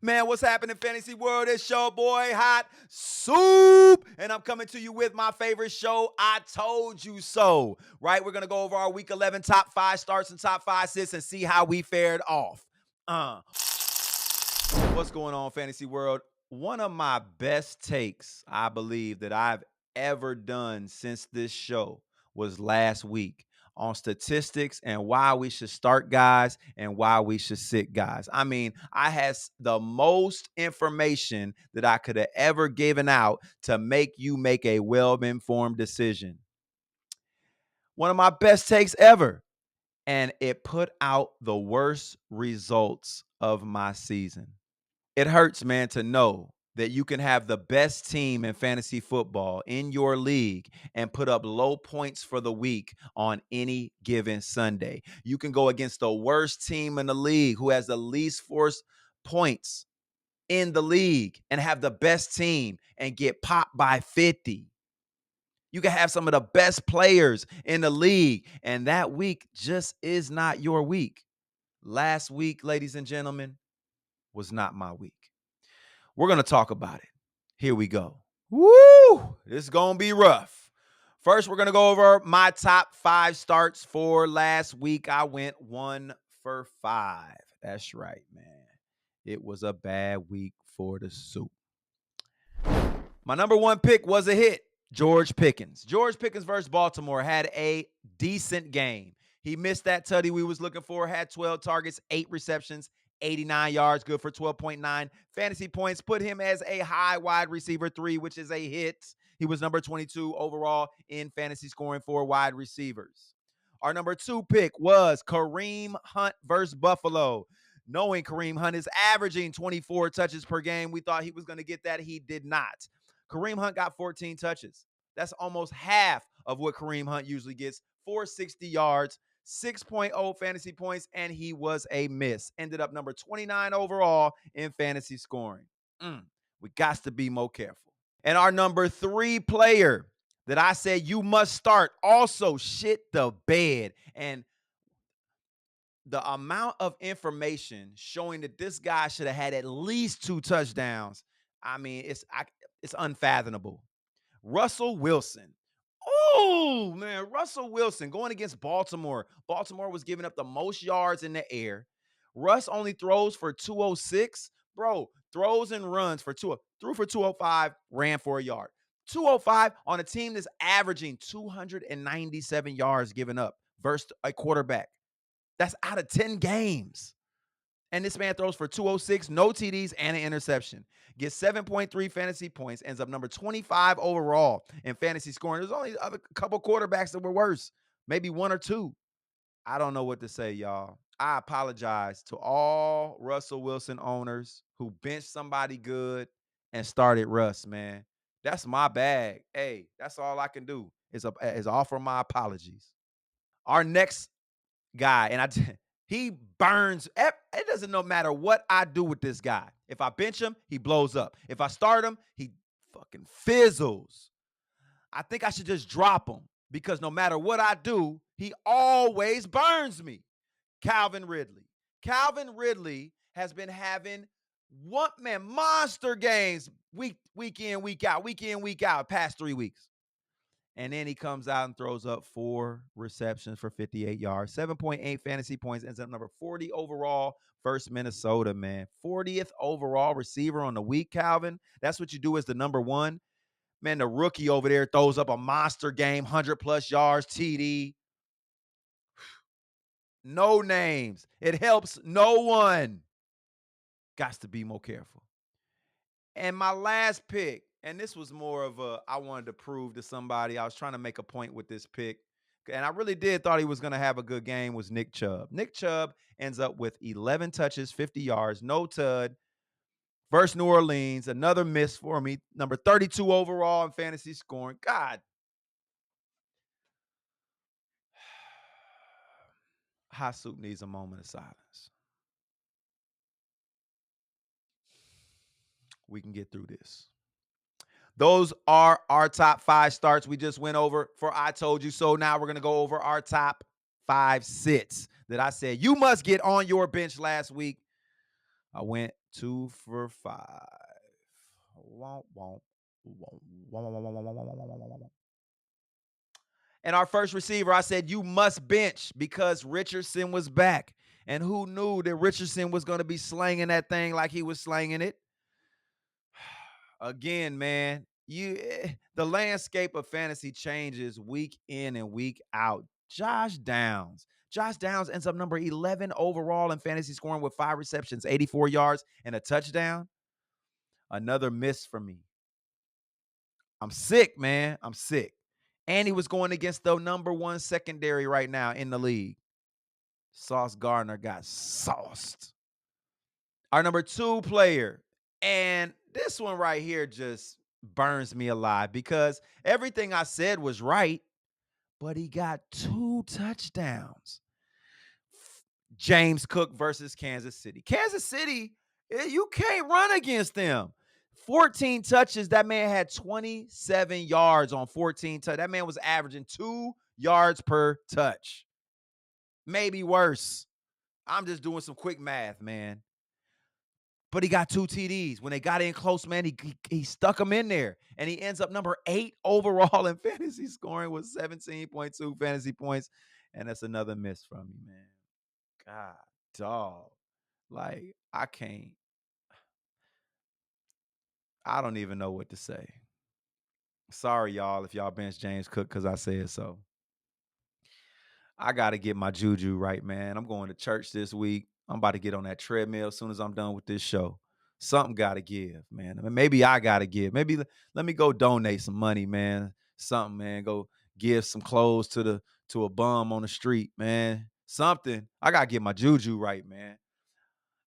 Man, what's happening, Fantasy World? It's your boy, Hot Soup. And I'm coming to you with my favorite show, I Told You So. Right? We're going to go over our Week 11 top 5 starts and top 5 sits and see how we fared off. What's going on, Fantasy World? One of my best takes, I believe, that I've ever done since this show was last week on statistics and why we should start guys and why we should sit guys. I mean, I had the most information that I could have ever given out to make you make a well-informed decision. One of my best takes ever. And it put out the worst results of my season. It hurts, man, to know that you can have the best team in fantasy football in your league and put up low points for the week on any given Sunday. You can go against the worst team in the league who has the least forced points in the league and have the best team and get popped by 50. You can have some of the best players in the league, and that week just is not your week. Last week, ladies and gentlemen, was not my week. We're going to talk about it. Here we go. Woo! This is going to be rough. First, we're going to go over my top 5 starts for last week. I went 1 for 5. That's right, man. It was a bad week for the soup. My number 1 pick was a hit. George Pickens. George Pickens versus Baltimore had a decent game. He missed that tutty we was looking for, had 12 targets, 8 receptions, 89 yards, good for 12.9 fantasy points. Put him as a high wide receiver 3, which is a hit. He was number 22 overall in fantasy scoring for wide receivers. Our number 2 pick was Kareem Hunt versus Buffalo. Knowing Kareem Hunt is averaging 24 touches per game, we thought he was going to get that. He did not. Kareem Hunt got 14 touches. That's almost half of what Kareem Hunt usually gets. 460 yards, 6.0 fantasy points, and he was a miss. Ended up number 29 overall in fantasy scoring. We got to be more careful. And our number 3 player that I said you must start also shit the bed. And the amount of information showing that this guy should have had at least 2 touchdowns, I mean, it's unfathomable. Russell Wilson. Oh, man, Russell Wilson going against Baltimore. Baltimore was giving up the most yards in the air. Russ only throws for 206. Bro, throws and runs for threw for 205, ran for a yard. 205 on a team that's averaging 297 yards given up versus a quarterback. That's out of 10 games. And this man throws for 206, no TDs, and an interception. Gets 7.3 fantasy points, ends up number 25 overall in fantasy scoring. There's only a couple quarterbacks that were worse, maybe 1 or 2. I don't know what to say, y'all. I apologize to all Russell Wilson owners who benched somebody good and started Russ, man. That's my bag. Hey, that's all I can do is offer my apologies. Our next guy, and he burns. It doesn't no matter what I do with this guy. If I bench him, he blows up. If I start him, he fucking fizzles. I think I should just drop him because no matter what I do, he always burns me. Calvin Ridley. Calvin Ridley has been having monster games week in, week out, past 3 weeks. And then he comes out and throws up 4 receptions for 58 yards, 7.8 fantasy points, ends up number 40 overall versus Minnesota, man. 40th overall receiver on the week, Calvin. That's what you do as the number 1. Man, the rookie over there throws up a monster game, 100-plus yards, TD. No names. It helps no one. Got to be more careful. And my last pick, and this was more of I wanted to prove to somebody. I was trying to make a point with this pick. And I really did thought he was going to have a good game, was Nick Chubb. Nick Chubb ends up with 11 touches, 50 yards, no tud. Versus New Orleans, another miss for me. Number 32 overall in fantasy scoring. God. Hot Soup needs a moment of silence. We can get through this. Those are our top 5 starts we just went over for I Told You So. Now we're going to go over our top 5 sits that I said you must get on your bench last week. I went 2 for 5. Womp, womp, womp, womp, womp, womp, womp, womp, womp, womp, womp. And our first receiver, I said, you must bench because Richardson was back. And who knew that Richardson was going to be slanging that thing like he was slanging it? Again, man, the landscape of fantasy changes week in and week out. Josh Downs. Josh Downs ends up number 11 overall in fantasy scoring with 5 receptions, 84 yards, and a touchdown. Another miss for me. I'm sick, man. I'm sick. And he was going against the number 1 secondary right now in the league. Sauce Gardner got sauced. Our number 2 player. And this one right here just burns me alive because everything I said was right, but he got 2 touchdowns. James Cook versus Kansas City. Kansas City, you can't run against them. 14 touches. That man had 27 yards on 14 touches. That man was averaging 2 yards per touch. Maybe worse. I'm just doing some quick math, man. But he got 2 TDs. When they got in close, man, he stuck them in there. And he ends up number 8 overall in fantasy scoring with 17.2 fantasy points. And that's another miss from me, man. God, dog. Like, I don't even know what to say. Sorry, y'all, if y'all bench James Cook because I said so. I got to get my juju right, man. I'm going to church this week. I'm about to get on that treadmill as soon as I'm done with this show. Something got to give, man. I mean, maybe I got to give. Maybe let me go donate some money, man. Something, man. Go give some clothes to a bum on the street, man. Something. I got to get my juju right, man.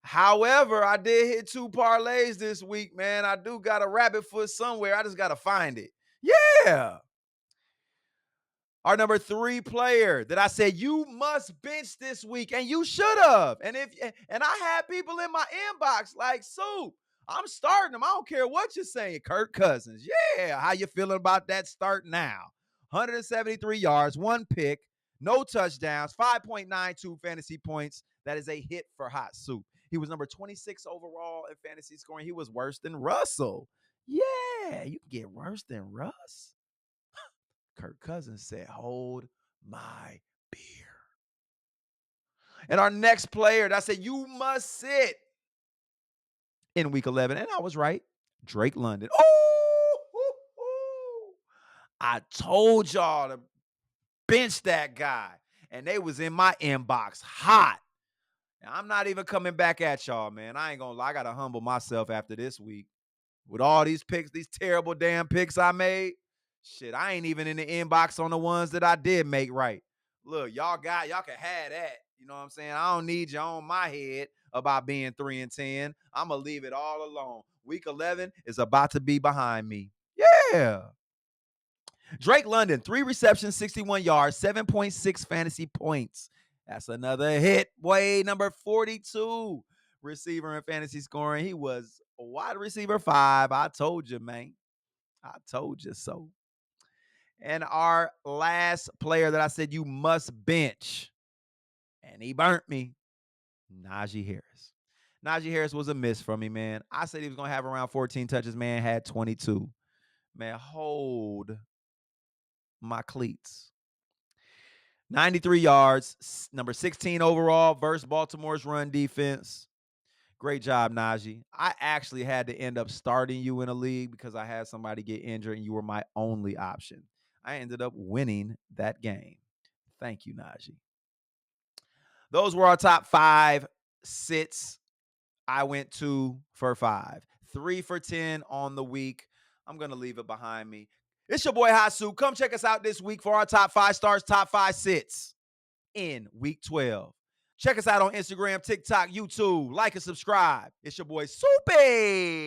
However, I did hit 2 parlays this week, man. I do got a rabbit foot somewhere. I just got to find it. Yeah. Our number 3 player that I said you must bench this week, and you should have. And I had people in my inbox like, Soup, I'm starting him. I don't care what you're saying. Kirk Cousins. Yeah. How you feeling about that start now? 173 yards, 1 pick, no touchdowns, 5.92 fantasy points. That is a hit for Hot Soup. He was number 26 overall in fantasy scoring. He was worse than Russell. Yeah, you can get worse than Russ. Kirk Cousins said, hold my beer. And our next player, that said, you must sit in week 11. And I was right. Drake London. Oh, I told y'all to bench that guy. And they was in my inbox hot. And I'm not even coming back at y'all, man. I ain't going to lie. I got to humble myself after this week. With all these picks, these terrible damn picks I made, shit, I ain't even in the inbox on the ones that I did make right. Look, y'all can have that. You know what I'm saying? I don't need you on my head about being 3-10. I'm going to leave it all alone. Week 11 is about to be behind me. Yeah. Drake London, 3 receptions, 61 yards, 7.6 fantasy points. That's another hit. Boy, number 42 receiver in fantasy scoring. He was a wide receiver 5. I told you, man. I told you so. And our last player that I said you must bench, and he burnt me, Najee Harris. Najee Harris was a miss from me, man. I said he was going to have around 14 touches, man. Had 22. Man, hold my cleats. 93 yards, number 16 overall versus Baltimore's run defense. Great job, Najee. I actually had to end up starting you in a league because I had somebody get injured and you were my only option. I ended up winning that game. Thank you, Najee. Those were our top 5 sits. I went 2 for 5. 3 for 10 on the week. I'm going to leave it behind me. It's your boy Hot Soup. Come check us out this week for our top 5 stars, top 5 sits in week 12. Check us out on Instagram, TikTok, YouTube. Like and subscribe. It's your boy Soupy.